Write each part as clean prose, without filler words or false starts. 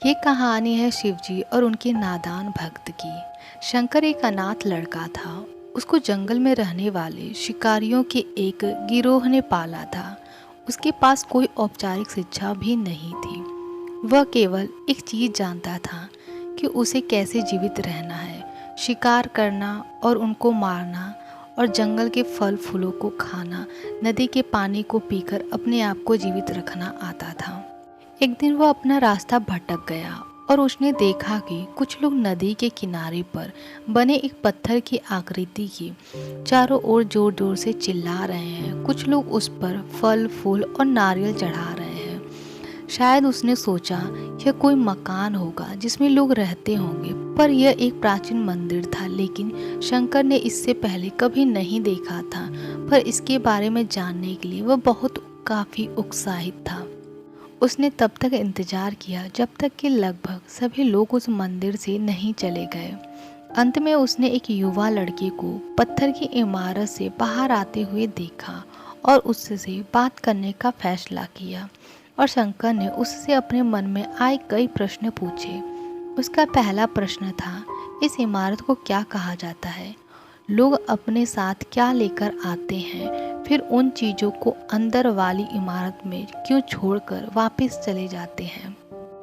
ये कहानी है शिवजी और उनके नादान भक्त की। शंकर एक अनाथ लड़का था। उसको जंगल में रहने वाले शिकारियों के एक गिरोह ने पाला था। उसके पास कोई औपचारिक शिक्षा भी नहीं थी। वह केवल एक चीज़ जानता था कि उसे कैसे जीवित रहना है, शिकार करना और उनको मारना, और जंगल के फल फूलों को खाना, नदी के पानी को पीकर अपने आप को जीवित रखना आता था। एक दिन वह अपना रास्ता भटक गया और उसने देखा कि कुछ लोग नदी के किनारे पर बने एक पत्थर की आकृति की चारों ओर जोर जोर से चिल्ला रहे हैं। कुछ लोग उस पर फल फूल और नारियल चढ़ा रहे हैं। शायद उसने सोचा यह कोई मकान होगा जिसमें लोग रहते होंगे, पर यह एक प्राचीन मंदिर था। लेकिन शंकर ने इससे पहले कभी नहीं देखा था, पर इसके बारे में जानने के लिए वह बहुत काफ़ी उत्साहित था। उसने तब तक इंतजार किया जब तक कि लगभग सभी लोग उस मंदिर से नहीं चले गए। अंत में उसने एक युवा लड़के को पत्थर की इमारत से बाहर आते हुए देखा और उससे बात करने का फैसला किया। और शंकर ने उससे अपने मन में आए कई प्रश्न पूछे। उसका पहला प्रश्न था, इस इमारत को क्या कहा जाता है? लोग अपने साथ क्या लेकर आते हैं, फिर उन चीज़ों को अंदर वाली इमारत में क्यों छोड़कर वापस चले जाते हैं?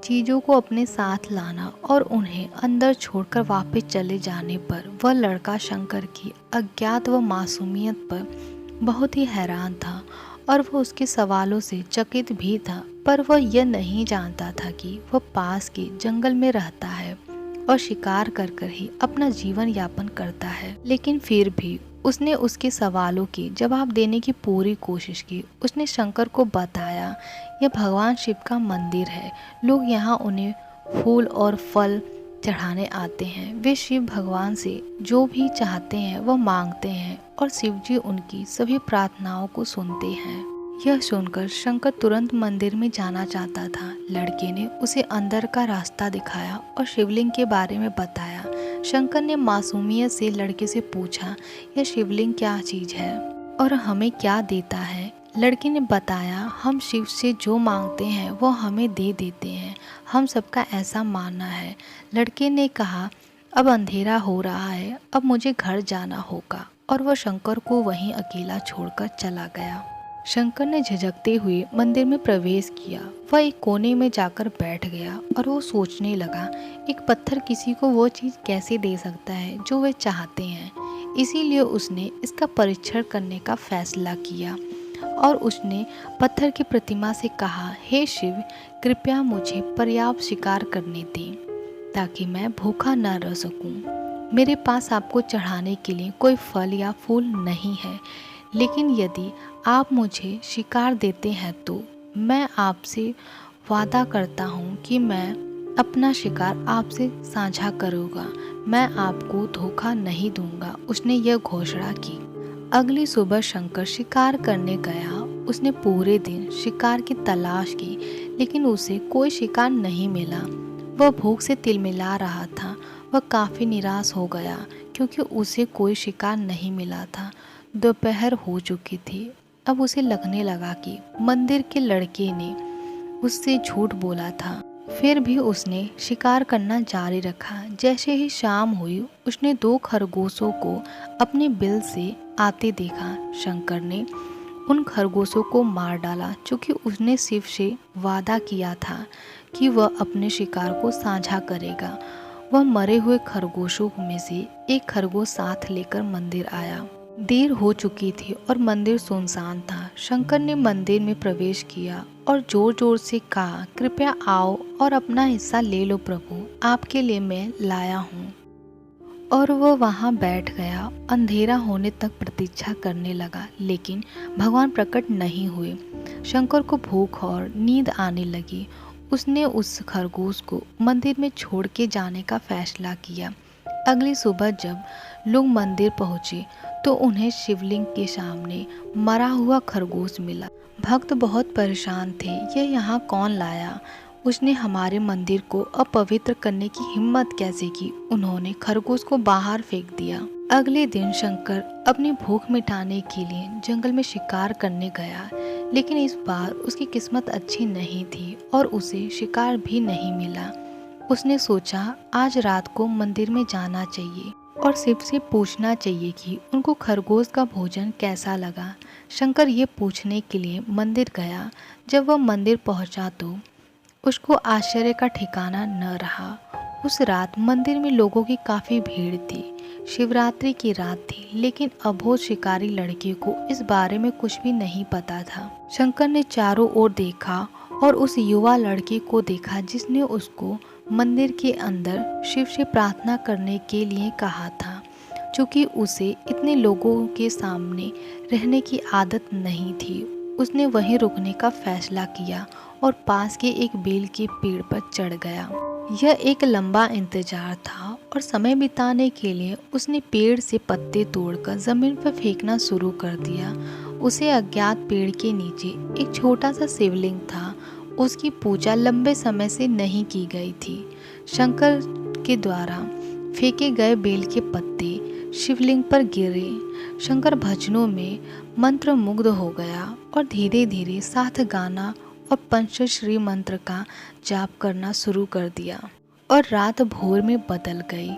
चीज़ों को अपने साथ लाना और उन्हें अंदर छोड़कर वापस चले जाने पर वह लड़का शंकर की अज्ञात व मासूमियत पर बहुत ही हैरान था और वह उसके सवालों से चकित भी था। पर वह यह नहीं जानता था कि वह पास के जंगल में रहता है और शिकार कर कर ही अपना जीवन यापन करता है। लेकिन फिर भी उसने उसके सवालों के जवाब देने की पूरी कोशिश की। उसने शंकर को बताया, यह भगवान शिव का मंदिर है। लोग यहाँ उन्हें फूल और फल चढ़ाने आते हैं। वे शिव भगवान से जो भी चाहते हैं वह मांगते हैं और शिव जी उनकी सभी प्रार्थनाओं को सुनते हैं। यह सुनकर शंकर तुरंत मंदिर में जाना चाहता था। लड़के ने उसे अंदर का रास्ता दिखाया और शिवलिंग के बारे में बताया। शंकर ने मासूमियत से लड़के से पूछा, यह शिवलिंग क्या चीज़ है और हमें क्या देता है? लड़के ने बताया, हम शिव से जो मांगते हैं वो हमें दे देते हैं। हम सबका ऐसा मानना है। लड़के ने कहा, अब अंधेरा हो रहा है, अब मुझे घर जाना होगा। और वह शंकर को वहीं अकेला छोड़कर चला गया। शंकर ने झिझकते हुए मंदिर में प्रवेश किया। वह एक कोने में जाकर बैठ गया और वो सोचने लगा, एक पत्थर किसी को वो चीज़ कैसे दे सकता है जो वे चाहते हैं। इसीलिए उसने इसका परीक्षण करने का फैसला किया और उसने पत्थर की प्रतिमा से कहा, हे शिव, कृपया मुझे पर्याप्त शिकार करने दें ताकि मैं भूखा न रह सकूं। मेरे पास आपको चढ़ाने के लिए कोई फल या फूल नहीं है, लेकिन यदि आप मुझे शिकार देते हैं तो मैं आपसे वादा करता हूँ कि मैं अपना शिकार आपसे साझा करूँगा। मैं आपको धोखा नहीं दूंगा। उसने यह घोषणा की। अगली सुबह शंकर शिकार करने गया। उसने पूरे दिन शिकार की तलाश की, लेकिन उसे कोई शिकार नहीं मिला। वह भूख से तिलमिला रहा था। वह काफ़ी निराश हो गया क्योंकि उसे कोई शिकार नहीं मिला था। दोपहर हो चुकी थी। अब उसे लगने लगा कि मंदिर के लड़के ने उससे झूठ बोला था। फिर भी उसने शिकार करना जारी रखा। जैसे ही शाम हुई, उसने 2 खरगोशों को अपने बिल से आते देखा। शंकर ने उन खरगोशों को मार डाला, क्योंकि उसने शिव से वादा किया था कि वह अपने शिकार को साझा करेगा। वह मरे हुए खरगोशों में से एक खरगोश साथ लेकर मंदिर आया। देर हो चुकी थी और मंदिर सुनसान था। शंकर ने मंदिर में प्रवेश किया और जोर जोर से कहा, कृपया आओ और अपना हिस्सा ले लो प्रभु, आपके लिए मैं लाया हूँ। और वह वहाँ बैठ गया। अंधेरा होने तक प्रतीक्षा करने लगा, लेकिन भगवान प्रकट नहीं हुए। शंकर को भूख और नींद आने लगी। उसने उस खरगोश को मंदिर में छोड़ के जाने का फैसला किया। अगली सुबह जब लोग मंदिर पहुँचे तो उन्हें शिवलिंग के सामने मरा हुआ खरगोश मिला। भक्त बहुत परेशान थे। यह यहाँ कौन लाया? उसने हमारे मंदिर को अपवित्र करने की हिम्मत कैसे की? उन्होंने खरगोश को बाहर फेंक दिया। अगले दिन शंकर अपनी भूख मिटाने के लिए जंगल में शिकार करने गया, लेकिन इस बार उसकी किस्मत अच्छी नहीं थी और उसे शिकार भी नहीं मिला। उसने सोचा आज रात को मंदिर में जाना चाहिए और शिव से पूछना चाहिए कि उनको खरगोश का भोजन कैसा लगा। शंकर ये पूछने के लिए मंदिर गया। जब वह मंदिर पहुंचा तो उसको आश्चर्य का ठिकाना न रहा। उस रात मंदिर में लोगों की काफ़ी भीड़ थी। शिवरात्रि की रात थी, लेकिन अबोध शिकारी लड़के को इस बारे में कुछ भी नहीं पता था। शंकर ने चारों ओर देखा और उस युवा लड़के को देखा जिसने उसको मंदिर के अंदर शिव से प्रार्थना करने के लिए कहा था। चूँकि उसे इतने लोगों के सामने रहने की आदत नहीं थी, उसने वहीं रुकने का फैसला किया और पास के एक बेल के पेड़ पर चढ़ गया। यह एक लंबा इंतजार था और समय बिताने के लिए उसने पेड़ से पत्ते तोड़कर जमीन पर फेंकना शुरू कर दिया। उसे अज्ञात पेड़ के नीचे एक छोटा सा शिवलिंग था। उसकी पूजा लंबे समय से नहीं की गई थी। शंकर के द्वारा फेंके गए बेल के पत्ते शिवलिंग पर गिरे। शंकर भजनों में मंत्रमुग्ध हो गया और धीरे धीरे साथ गाना और पंचश्री मंत्र का जाप करना शुरू कर दिया। और रात भोर में बदल गई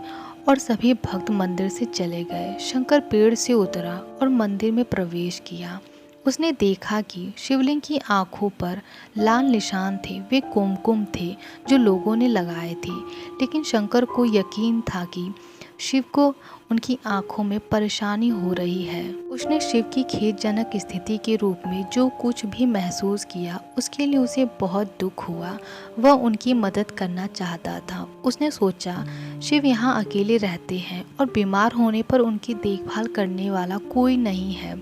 और सभी भक्त मंदिर से चले गए। शंकर पेड़ से उतरा और मंदिर में प्रवेश किया। उसने देखा कि शिवलिंग की आंखों पर लाल निशान थे। वे कुमकुम थे जो लोगों ने लगाए थे, लेकिन शंकर को यकीन था कि शिव को उनकी आंखों में परेशानी हो रही है। उसने शिव की खेदजनक स्थिति के रूप में जो कुछ भी महसूस किया, उसके लिए उसे बहुत दुख हुआ। वह उनकी मदद करना चाहता था। उसने सोचा शिव यहाँ अकेले रहते हैं और बीमार होने पर उनकी देखभाल करने वाला कोई नहीं है।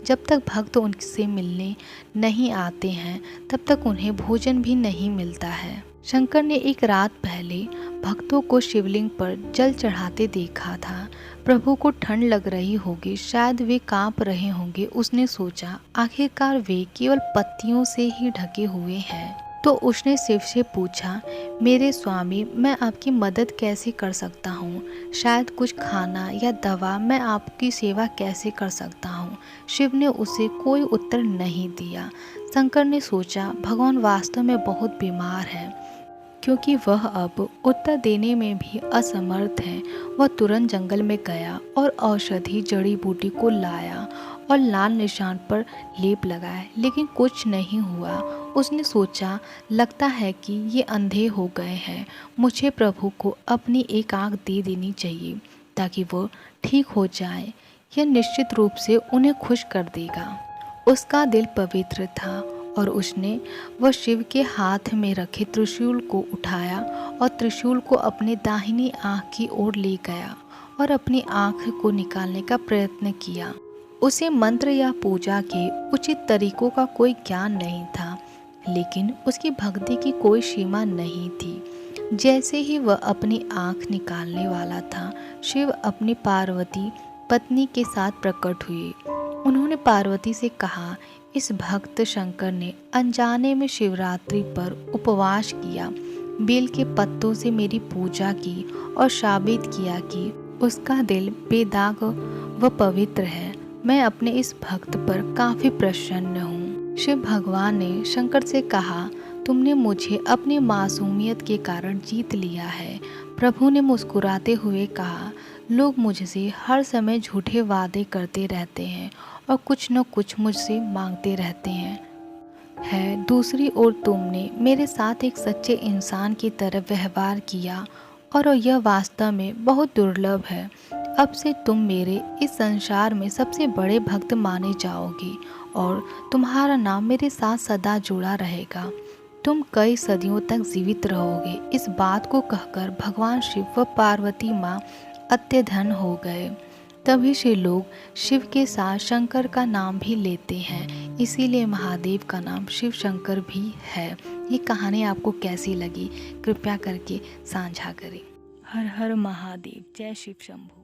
जब तक भक्त उनसे मिलने नहीं आते हैं तब तक उन्हें भोजन भी नहीं मिलता है। शंकर ने एक रात पहले भक्तों को शिवलिंग पर जल चढ़ाते देखा था। प्रभु को ठंड लग रही होगी, शायद वे कांप रहे होंगे। उसने सोचा आखिरकार वे केवल पत्तियों से ही ढके हुए हैं। तो उसने शिव से पूछा, मेरे स्वामी, मैं आपकी मदद कैसे कर सकता हूँ? शायद कुछ खाना या दवा, मैं आपकी सेवा कैसे कर सकता हूँ? शिव ने उसे कोई उत्तर नहीं दिया। शंकर ने सोचा भगवान वास्तव में बहुत बीमार है, क्योंकि वह अब उत्तर देने में भी असमर्थ है। वह तुरंत जंगल में गया और औषधि जड़ी बूटी को लाया और लाल निशान पर लेप लगाया, लेकिन कुछ नहीं हुआ। उसने सोचा लगता है कि ये अंधे हो गए हैं। मुझे प्रभु को अपनी एक आँख दे देनी चाहिए ताकि वो ठीक हो जाए। यह निश्चित रूप से उन्हें खुश कर देगा। उसका दिल पवित्र था और उसने वह शिव के हाथ में रखे त्रिशूल को उठाया और त्रिशूल को अपने दाहिनी आँख की ओर ले गया और अपनी आँख को निकालने का प्रयत्न किया। उसे मंत्र या पूजा के उचित तरीकों का कोई ज्ञान नहीं था, लेकिन उसकी भक्ति की कोई सीमा नहीं थी। जैसे ही वह अपनी आँख निकालने वाला था, शिव अपनी पार्वती पत्नी के साथ प्रकट हुए। उन्होंने पार्वती से कहा, इस भक्त शंकर ने अनजाने में शिवरात्रि पर उपवास किया, बेल के पत्तों से मेरी पूजा की और साबित किया कि उसका दिल बेदाग व पवित्र है। मैं अपने इस भक्त पर काफ़ी प्रसन्न हूँ। शिव भगवान ने शंकर से कहा, तुमने मुझे अपनी मासूमियत के कारण जीत लिया है। प्रभु ने मुस्कुराते हुए कहा, लोग मुझसे हर समय झूठे वादे करते रहते हैं और कुछ न कुछ मुझसे मांगते रहते हैं। दूसरी ओर तुमने मेरे साथ एक सच्चे इंसान की तरह व्यवहार किया और यह वास्तव में बहुत दुर्लभ है। अब से तुम मेरे इस संसार में सबसे बड़े भक्त माने जाओगे और तुम्हारा नाम मेरे साथ सदा जुड़ा रहेगा। तुम कई सदियों तक जीवित रहोगे। इस बात को कहकर भगवान शिव व पार्वती माँ अत्यधन हो गए। तभी से लोग शिव के साथ शंकर का नाम भी लेते हैं, इसीलिए महादेव का नाम शिव शंकर भी है। ये कहानी आपको कैसी लगी कृपया करके साझा करें। हर हर महादेव, जय शिव शंभू।